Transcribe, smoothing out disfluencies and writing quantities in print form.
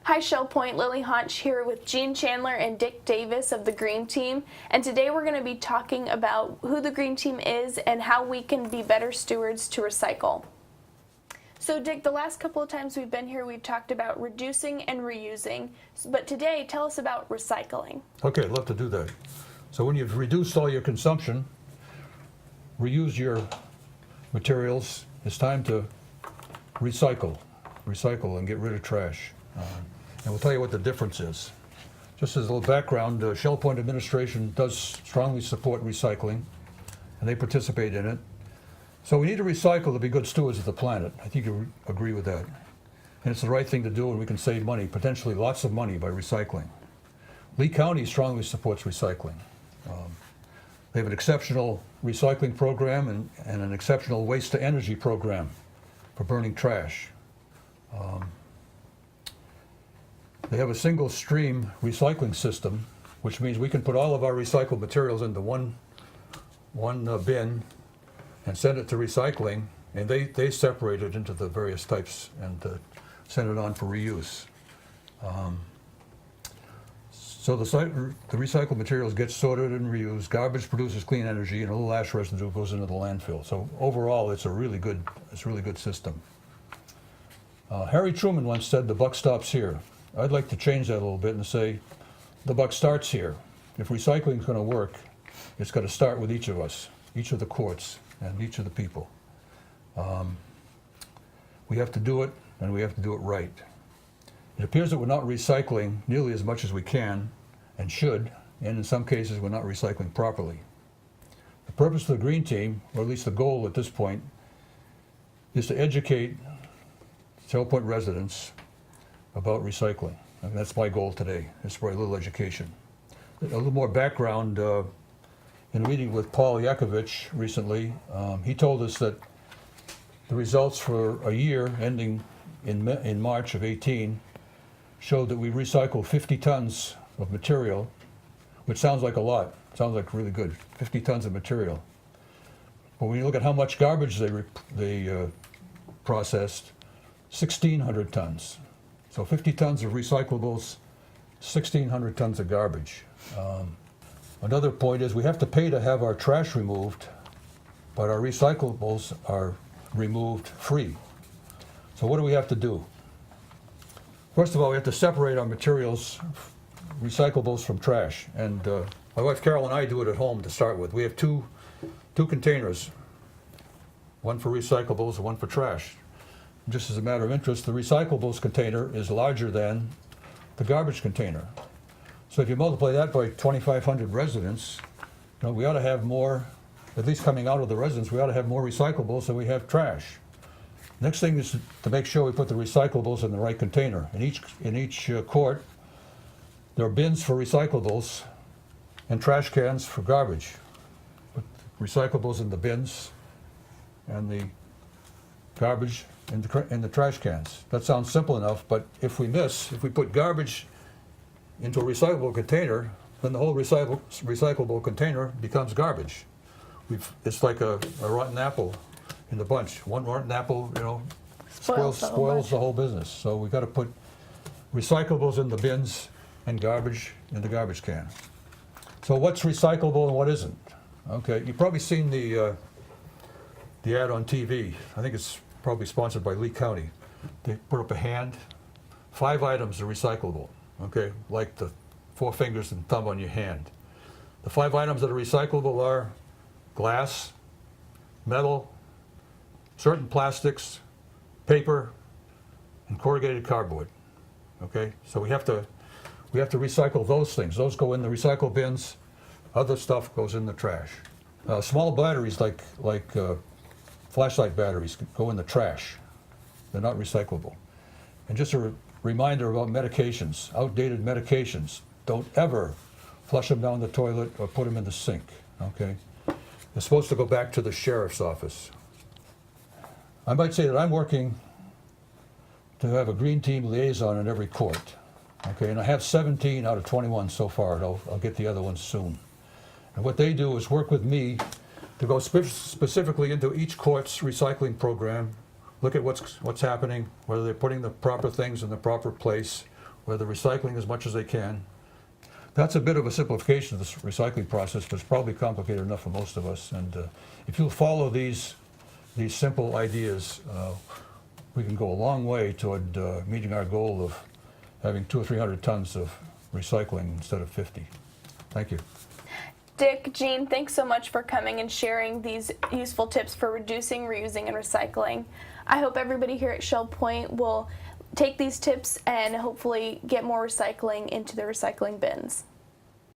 Hi Shell Point, Lily Honch here with Gene Chandler and Dick Davis of the Green Team, and today we're going to be talking about who the Green Team is and how we can be better stewards to recycle. So Dick, the last couple of times we've been here we've talked about reducing and reusing, but today tell us about recycling. Okay, I'd love to do that. So when you've reduced all your consumption, reuse your materials, it's time to recycle and get rid of trash. And we'll tell you what the difference is. Just as a little background, Shell Point administration does strongly support recycling, and they participate in it. So we need to recycle to be good stewards of the planet. I think you agree with that. And it's the right thing to do, and we can save money, potentially lots of money by recycling. Lee County strongly supports recycling. They have an exceptional recycling program and an exceptional waste-to-energy program for burning trash. They have a single stream recycling system, which means we can put all of our recycled materials into one bin and send it to recycling, and they separate it into the various types and send it on for reuse. So the recycled materials get sorted and reused. Garbage produces clean energy, and a little ash residue goes into the landfill. So overall, it's a really good system. Harry Truman once said, "The buck stops here." I'd like to change that a little bit and say, the buck starts here. If recycling is going to work, it's got to start with each of us, each of the courts, and each of the people. We have to do it, and we have to do it right. It appears that we're not recycling nearly as much as we can and should, and in some cases we're not recycling properly. The purpose of the Green Team, or at least the goal at this point, is to educate Shell Point residents about recycling. And that's my goal today. It's for a little education. A little more background. In a meeting with Paul Yakovich recently, he told us that the results for a year ending in March of 18 showed that we recycled 50 tons of material, which sounds like a lot. Sounds like really good. 50 tons of material. But when you look at how much garbage they processed, 1,600 tons. So 50 tons of recyclables, 1,600 tons of garbage. Another point is we have to pay to have our trash removed, but our recyclables are removed free. So what do we have to do? First of all, we have to separate our materials, recyclables from trash. And my wife Carol and I do it at home to start with. We have two containers, one for recyclables and one for trash. Just as a matter of interest, the recyclables container is larger than the garbage container. So if you multiply that by 2,500 residents, we ought to have more, at least coming out of the residents, we ought to have more recyclables than we have trash. Next thing is to make sure we put the recyclables in the right container. In each court, there are bins for recyclables and trash cans for garbage. Put recyclables in the bins and the garbage in the trash cans. That sounds simple enough, but if we put garbage into a recyclable container, then the whole recyclable container becomes garbage. It's like a rotten apple in the bunch. One rotten apple, spoils the whole business. So we've got to put recyclables in the bins and garbage in the garbage can. So what's recyclable and what isn't? Okay, you've probably seen the ad on TV. I think it's probably sponsored by Lee County. They put up a hand. 5 items are recyclable, okay? Like the 4 fingers and thumb on your hand. The 5 items that are recyclable are glass, metal, certain plastics, paper, and corrugated cardboard, okay? So we have to recycle those things. Those go in the recycle bins. Other stuff goes in the trash. Small batteries like flashlight batteries go in the trash. They're not recyclable. And just a reminder about medications, outdated medications. Don't ever flush them down the toilet or put them in the sink, okay? They're supposed to go back to the sheriff's office. I might say that I'm working to have a Green Team liaison in every court, okay? And I have 17 out of 21 so far, and I'll get the other ones soon. And what they do is work with me to go specifically into each court's recycling program, look at what's happening, whether they're putting the proper things in the proper place, where they're recycling as much as they can. That's a bit of a simplification of this recycling process, but it's probably complicated enough for most of us. And if you'll follow these simple ideas, we can go a long way toward meeting our goal of having 200 or 300 tons of recycling instead of 50. Thank you. Dick, Jean, thanks so much for coming and sharing these useful tips for reducing, reusing, and recycling. I hope everybody here at Shell Point will take these tips and hopefully get more recycling into the recycling bins.